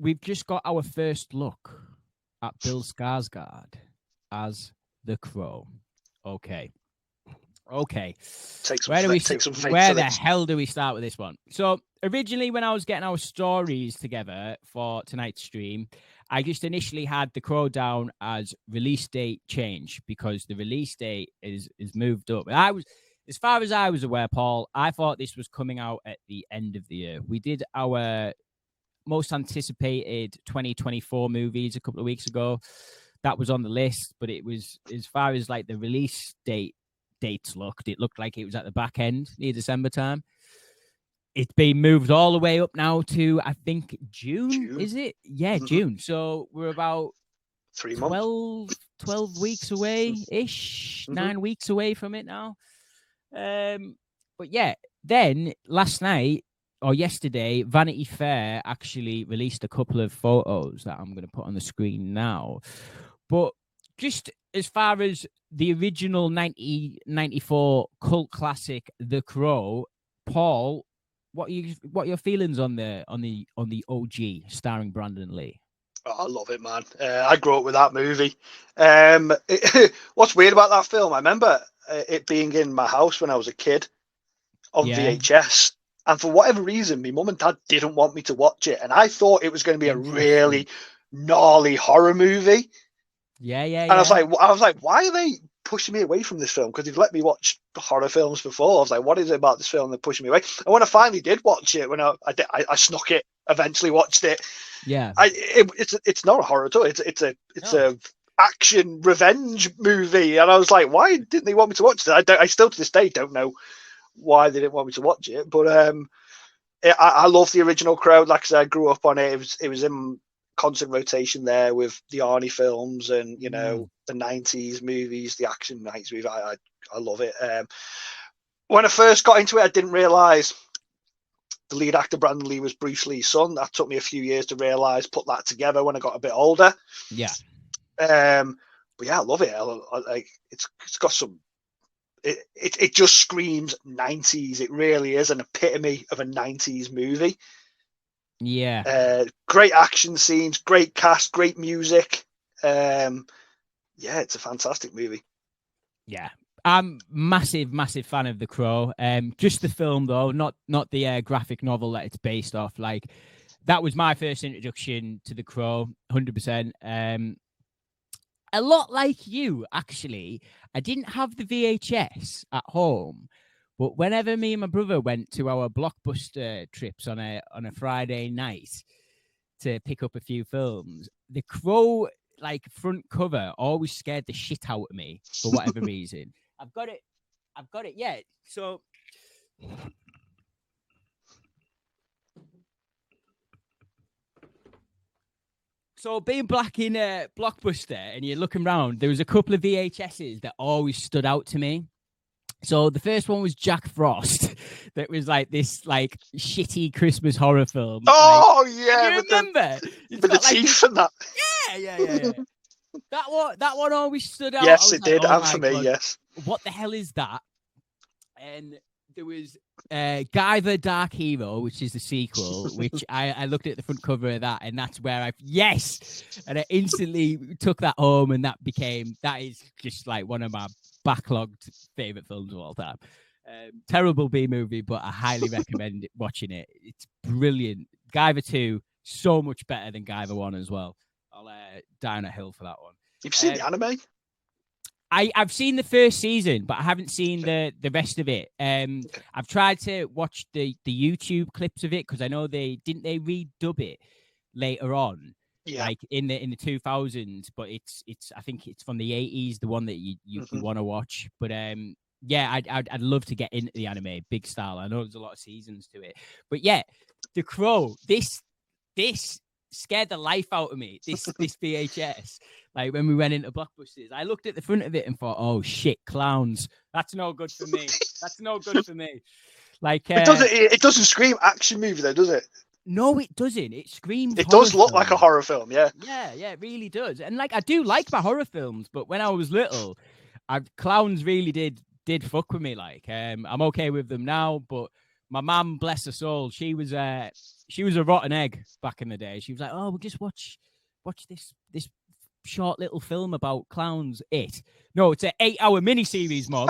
we've just got our first look at Bill Skarsgård as the Crow. Okay. Where the hell do we start with this one? So originally, when I was getting our stories together for tonight's stream, I just initially had The Crow down as release date change because the release date is moved up. As far as I was aware, Paul, I thought this was coming out at the end of the year. We did our most anticipated 2024 movies a couple of weeks ago. That was on the list, but it was, as far as like the release dates looked, it looked like it was at the back end near December time. It's been moved all the way up now to, I think, June. Is it? Yeah, June. So we're about 3 months. 12 weeks away-ish, 9 weeks away from it now. But yeah, then last night or yesterday, Vanity Fair actually released a couple of photos that I'm going to put on the screen now. But just as far as the original 1994 cult classic, The Crow, Paul, what are your feelings on the OG starring Brandon Lee? Oh, I love it, man. I grew up with that movie. What's weird about that film? I remember it being in my house when I was a kid on VHS, and for whatever reason, my mum and dad didn't want me to watch it, and I thought it was going to be a really gnarly horror movie. And I was like, why are they pushing me away from this film? Because they've let me watch horror films before. I was like, what is it about this film that pushing me away? And when I finally did watch it, when I snuck it, eventually watched it. Yeah, it's not a horror at all. It's a action revenge movie, and I was like, why didn't they want me to watch it? I still to this day don't know why they didn't want me to watch it. But I love the original Crow. Like I said, I grew up on it. It was in constant rotation there with the Arnie films and the 90s movies, the action 90s movies. I love it. When I first got into it, I didn't realize the lead actor Brandon Lee was Bruce Lee's son. That took me a few years to realize, put that together when I got a bit older. Yeah. But yeah, I love it. It's got some. It just screams 90s. It really is an epitome of a 90s movie. Yeah. Great action scenes, great cast, great music. Yeah, it's a fantastic movie. Yeah. I'm massive fan of The Crow. Just the film though, not the graphic novel that it's based off. Like that was my first introduction to The Crow, 100%. A lot like you, actually. I didn't have the VHS at home, but whenever me and my brother went to our Blockbuster trips on a Friday night to pick up a few films, The Crow like front cover always scared the shit out of me for whatever reason. I've got it. Yeah. So being black in a Blockbuster and you're looking around, there was a couple of VHSs that always stood out to me. So the first one was Jack Frost. That was like this like shitty Christmas horror film. Oh, like, yeah. you remember? With the teeth and that. Yeah. That one always stood out. Yes, it did. And for me, yes. What the hell is that? And there was Guyver Dark Hero, which is the sequel, which I looked at the front cover of that, and that's where and I instantly took that home, and that is just like one of my backlogged favorite films of all time. Terrible B movie, but I highly recommend watching it. It's brilliant. Guyver 2, so much better than Guyver 1 as well. I'll die on a hill for that one. You've seen the anime? I've seen the first season, but I haven't seen the rest of it. I've tried to watch the YouTube clips of it because I know they redub it later on, like in the 2000s. But it's I think it's from the 80s, the one that you want to watch. But yeah, I'd love to get into the anime big style. I know there's a lot of seasons to it, but yeah, The Crow. This scared the life out of me. This VHS. Like when we went into Blockbusters, I looked at the front of it and thought, "Oh shit, clowns! That's no good for me. That's no good for me." Like it doesn't scream action movie though, does it? No, it doesn't. It screams. It does look like a horror film, yeah. Yeah, it really does. And like I do like my horror films, but when I was little, clowns really did fuck with me. Like I'm okay with them now, but My mum, bless her soul, she was a rotten egg back in the day. She was like, "Oh, we'll just watch this short little film about clowns." No, it's an 8-hour miniseries, Mum.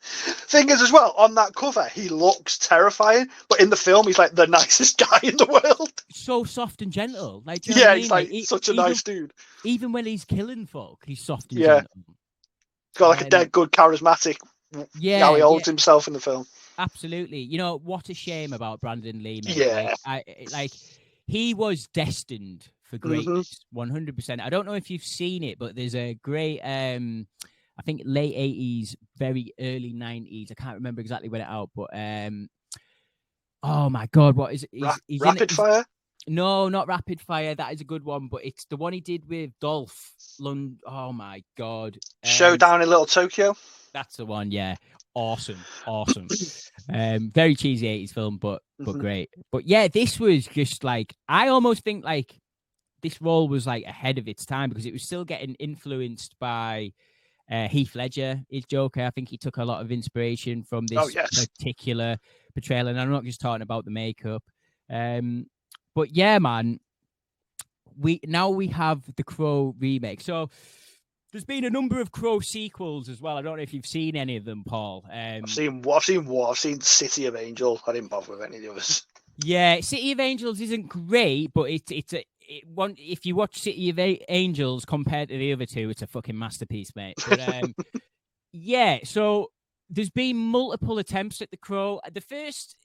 Thing is, as well, on that cover, he looks terrifying, but in the film, he's like the nicest guy in the world. So soft and gentle. Like, he's like such a nice dude. Even when he's killing folk, he's soft and gentle. He's got like a dead good charismatic. How he holds himself in the film. Absolutely. You know, what a shame about Brandon Lee, mate. Yeah. Like he was destined for greatness, 100%. I don't know if you've seen it, but there's a great, I think late 80s, very early 90s. I can't remember exactly when it out, but oh my God, what is it? He's Rapid Fire? No, not Rapid Fire. That is a good one, but it's the one he did with Dolph Lund. Oh my God. Showdown in Little Tokyo? That's the one, yeah. Awesome. Very cheesy 80s film, but great. But yeah, this was just like, I almost think like this role was like ahead of its time because it was still getting influenced by Heath Ledger, his Joker. I think he took a lot of inspiration from this particular portrayal, and I'm not just talking about the makeup. But yeah, man, we have the Crow remake. So there's been a number of Crow sequels as well. I don't know if you've seen any of them, Paul. I've seen City of Angels. I didn't bother with any of the others. Yeah, City of Angels isn't great, but if you watch City of Angels compared to the other two, it's a fucking masterpiece, mate. But, yeah, so there's been multiple attempts at the Crow. The first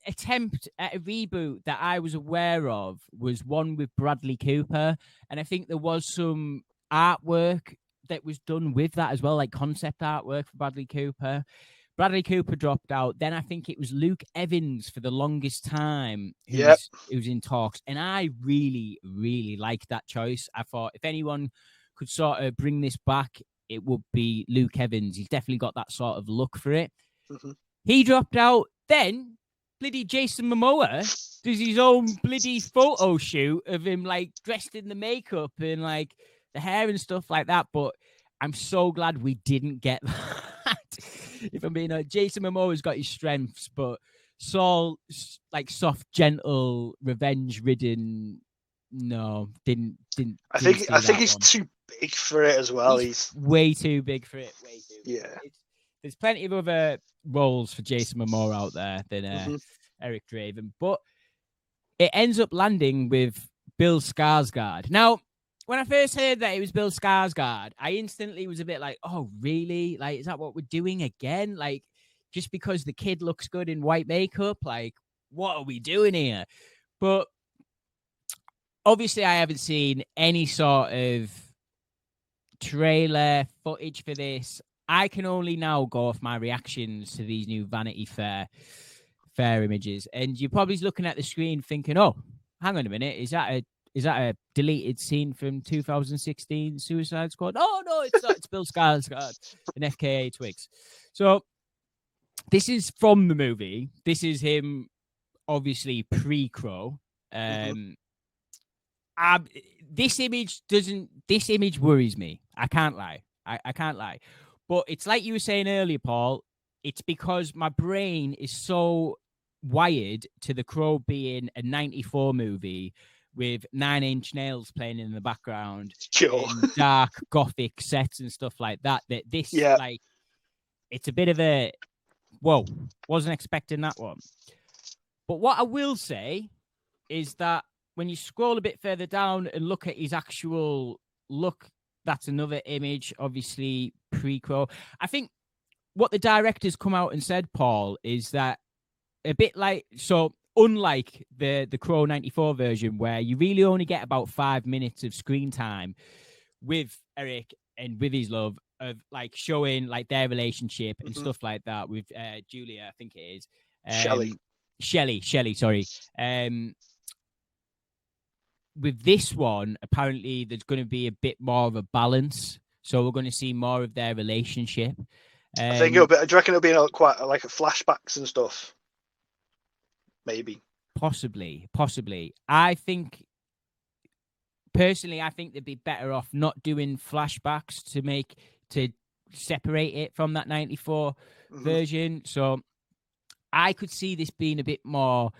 attempt at a reboot that I was aware of was one with Bradley Cooper, and I think there was some artwork that was done with that as well, like concept artwork for Bradley Cooper. Bradley Cooper dropped out. Then I think it was Luke Evans for the longest time who was in talks. And I really, really liked that choice. I thought if anyone could sort of bring this back, it would be Luke Evans. He's definitely got that sort of look for it. He dropped out. Then bloody Jason Momoa does his own bloody photo shoot of him like dressed in the makeup and like the hair and stuff like that. But I'm so glad we didn't get that. If I'm being honest, Jason Momoa's got his strengths, but Saul, like soft, gentle, revenge-ridden, no, didn't. I think he's too big for it as well. He's way too big for it. Way too. Yeah. There's plenty of other roles for Jason Momoa out there than Eric Draven, but it ends up landing with Bill Skarsgård. Now, when I first heard that it was Bill Skarsgård, I instantly was a bit like, oh, really? Like, is that what we're doing again? Like, just because the kid looks good in white makeup? Like, what are we doing here? But obviously, I haven't seen any sort of trailer footage for this. I can only now go off my reactions to these new Vanity Fair images. And you're probably looking at the screen thinking, oh, hang on a minute. Is that a deleted scene from 2016 Suicide Squad? Oh, no, it's not. It's Bill Skarsgård and FKA Twigs. So this is from the movie. This is him, obviously, pre-Crow. This image worries me. I can't lie. I can't lie. But it's like you were saying earlier, Paul. It's because my brain is so wired to the Crow being a 94 movie with 9 Inch Nails playing in the background, dark gothic sets and stuff like that. That this, like, it's a bit of a whoa. Wasn't expecting that one. But what I will say is that when you scroll a bit further down and look at his actual look, that's another image, obviously pre-Crow. I think what the directors come out and said, Paul, is that a bit like, so unlike the Crow 94 version, where you really only get about 5 minutes of screen time with Eric and with his love of like showing like their relationship and stuff like that with Julia, I think it is. Shelley, sorry. With this one, apparently there's going to be a bit more of a balance. So we're going to see more of their relationship. I think do you reckon it'll be quite like flashbacks and stuff? Maybe. Possibly. I think, personally, they'd be better off not doing flashbacks to separate it from that 94 version. So I could see this being a bit more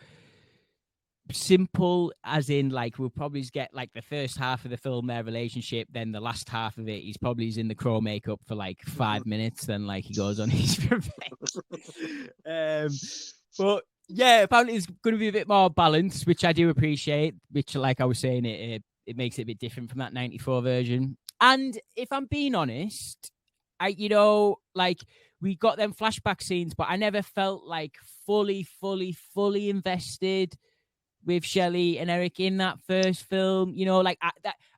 simple, as in like we'll probably get like the first half of the film, their relationship, then the last half of it he's probably in the crow makeup for like 5 minutes, then like he goes on his revenge. But yeah, apparently it's going to be a bit more balanced, which I do appreciate, which like I was saying, it makes it a bit different from that 94 version. And if I'm being honest, like we got them flashback scenes, but I never felt like fully invested with Shelley and Eric in that first film. Like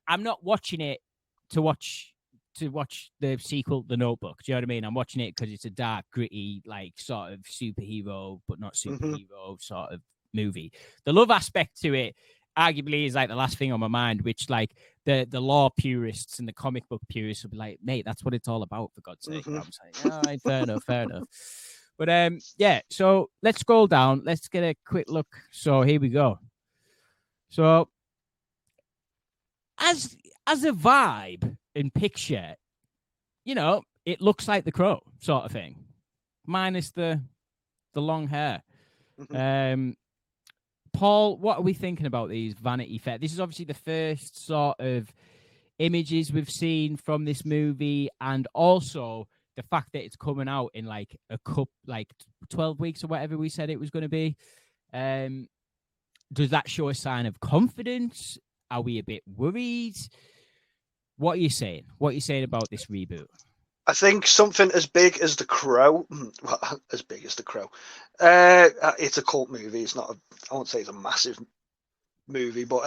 I'm not watching it to watch the sequel, The Notebook. Do you know what I mean? I'm watching it because it's a dark, gritty, like sort of superhero, but not superhero sort of movie. The love aspect to it arguably is like the last thing on my mind, which like the law purists and the comic book purists will be like, mate, that's what it's all about, for God's sake. I'm saying, all right, fair enough. But yeah, so let's scroll down. Let's get a quick look. So here we go. So as a vibe and picture, it looks like The Crow sort of thing, minus the long hair. Paul, what are we thinking about these Vanity Fair? This is obviously the first sort of images we've seen from this movie, and also the fact that it's coming out in like 12 weeks or whatever we said it was going to be. Does that show a sign of confidence? Are we a bit worried? What are you saying? What are you saying about this reboot? I think something as big as The Crow, as big as The Crow, it's a cult movie. It's not, I won't say it's a massive movie, but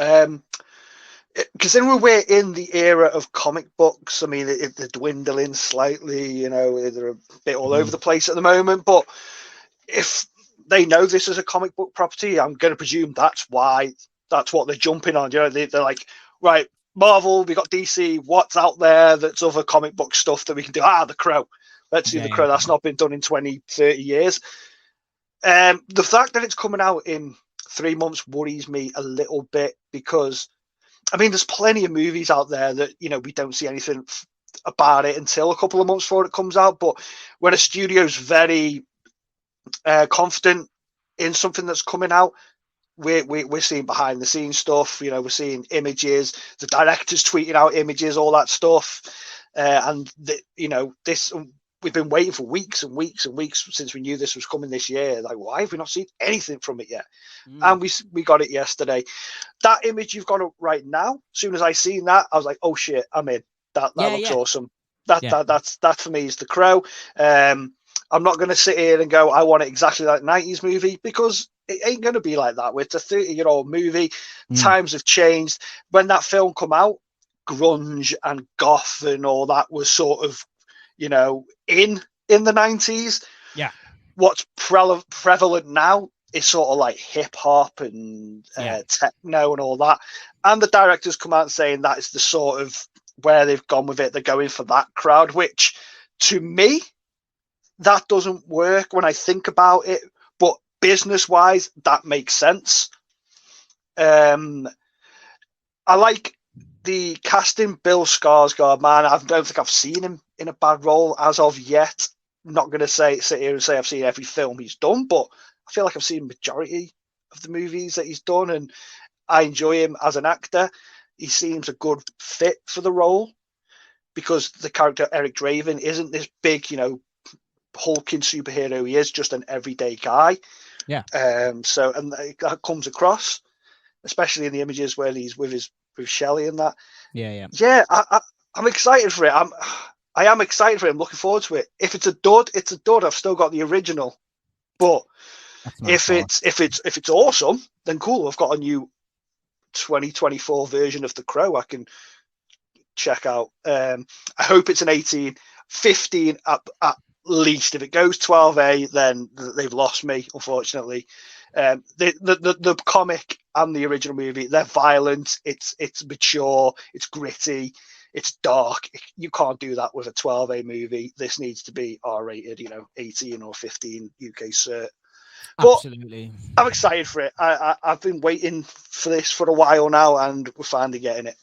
considering we're in the era of comic books, I mean, they're dwindling slightly, they're a bit all over the place at the moment, but if they know this is a comic book property, I'm going to presume that's what they're jumping on. They're like, right, Marvel, we got DC, what's out there that's other comic book stuff that we can do? The Crow. Let's do The Crow. That's not been done in 20, 30 years. The fact that it's coming out in 3 months worries me a little bit, because, I mean, there's plenty of movies out there that, we don't see anything about it until a couple of months before it comes out. But when a studio's very confident in something that's coming out, we're seeing behind the scenes stuff. We're seeing images, the directors tweeting out images, all that stuff, and this, we've been waiting for weeks and weeks and weeks since we knew this was coming this year. Like, why have we not seen anything from it yet? And we got it yesterday. That image you've got up right now, as soon as I seen that, I was like, oh shit, I'm in. That looks awesome. That for me is The Crow. I'm not going to sit here and go, I want it exactly like 90s movie, because it ain't going to be like that. It's a 30-year-old movie. Times have changed. When that film come out, grunge and goth and all that was sort of, in the 90s. Yeah. What's prevalent now is sort of like hip hop and techno and all that. And the directors come out saying that is the sort of where they've gone with it. They're going for that crowd, which to me, that doesn't work when I think about it, but business-wise, that makes sense. I like the casting. Bill Skarsgård, man, I don't think I've seen him in a bad role as of yet. I'm not going to sit here and say I've seen every film he's done, but I feel like I've seen the majority of the movies that he's done, and I enjoy him as an actor. He seems a good fit for the role, because the character Eric Draven isn't this big, hulking superhero. He is just an everyday guy. Yeah. And that comes across, especially in the images where he's with Shelley and that. Yeah. I'm excited for it. I am excited for it. I'm looking forward to it. If it's a dud, it's a dud. I've still got the original. But if it's awesome, then cool. I've got a new 2024 version of The Crow I can check out. I hope it's an 18, 15 at least. If it goes 12A, then they've lost me, unfortunately. The comic and the original movie, they're violent, it's mature, it's gritty, it's dark. You can't do that with a 12A movie. This needs to be R-rated, 18 or 15 UK cert. But absolutely, I'm excited for it. I've been waiting for this for a while now, and we're finally getting it.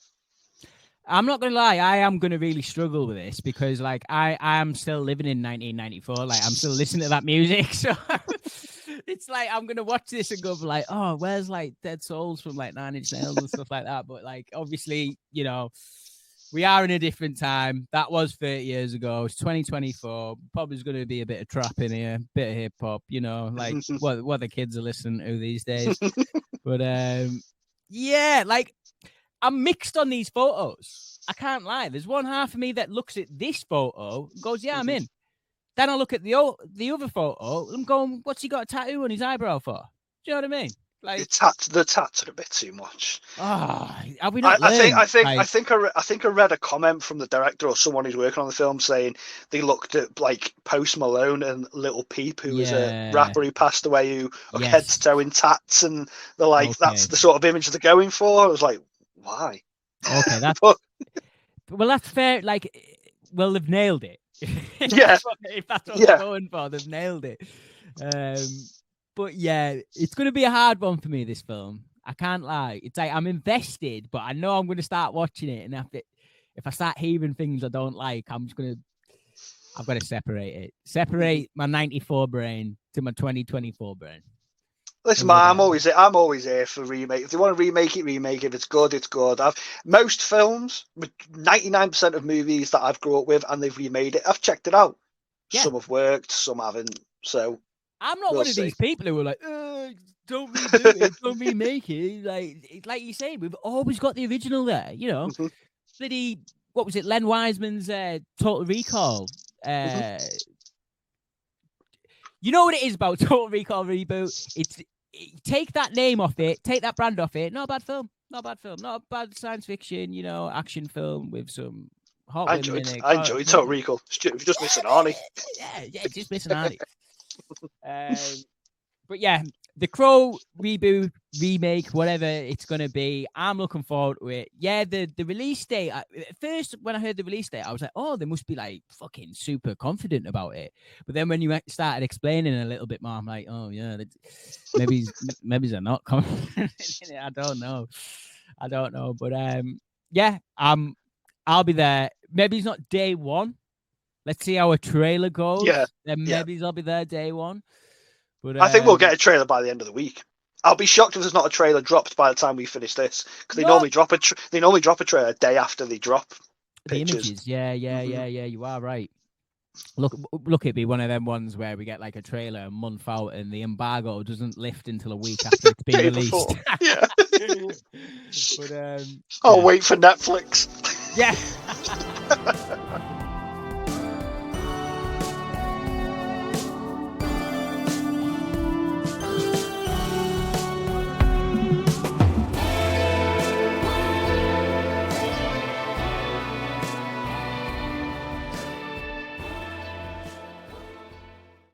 I'm not going to lie, I am going to really struggle with this, because like I am still living in 1994. Like, I'm still listening to that music. So like I'm gonna watch this and go like, oh, where's like Dead Souls from like 9 Inch Nails and stuff like that. But like, obviously, you know, we are in a different time. That was 30 years ago. It's 2024. Probably is going to be a bit of trap in here, bit of hip hop. You know, like what the kids are listening to these days. But yeah, like I'm mixed on these photos. I can't lie. There's one half of me that looks at this photo and goes, yeah, I'm in. Then I look at the other photo and I'm going, what's he got a tattoo on his eyebrow for? Do you know what I mean? Like the tats are a bit too much. Are we not? I think I read a comment from the director or someone who's working on the film saying they looked at like Post Malone and Lil Peep, who was a rapper who passed away, who head to toe in tats, and they're like, that's the sort of image they're going for. I was like, why? Okay, that's well, that's fair. Like, well, they've nailed it. Yeah, if that's what they're going for, they've nailed it. But yeah, it's going to be a hard one for me, this film. I can't lie. It's like I'm invested, but I know I'm going to start watching it. And if I start hearing things I don't like, I've got to separate it. Separate my 94 brain to my 2024 brain. Listen, man, I'm always here for remake. If they want to remake it, remake it. If it's good, it's good. Most films, 99% of movies that I've grew up with and they've remade it, I've checked it out. Yeah. Some have worked, some haven't. So I'm not one of these people who are like, don't redo it, don't remake it. Like you say, we've always got the original there, you know. Bloody, what was it? Len Wiseman's Total Recall. You know what it is about Total Recall reboot? Take that name off it, take that brand off it. Not a bad film. Not a bad science fiction, you know, action film with some hot women in it. I enjoyed Total Recall. Just missing Arnie. Yeah, just missing Arnie. But yeah, the Crow reboot, remake, whatever it's going to be, I'm looking forward to it. Yeah, the release date, at first when I heard the release date, I was like, oh, they must be like fucking super confident about it. But then when you started explaining a little bit more, I'm like, oh yeah, maybe they're not confident. I don't know. But yeah, I'll be there. Maybe it's not day one. Let's see how a trailer goes. Yeah. Then maybe I'll be there day one. But I think we'll get a trailer by the end of the week. I'll be shocked if there's not a trailer dropped by the time we finish this, because they normally drop a trailer a day after they drop pictures. The images. Yeah. You are right. Look, it'd be one of them ones where we get like a trailer a month out and the embargo doesn't lift until a week after it's been released. Yeah. But I'll wait for Netflix. Yeah.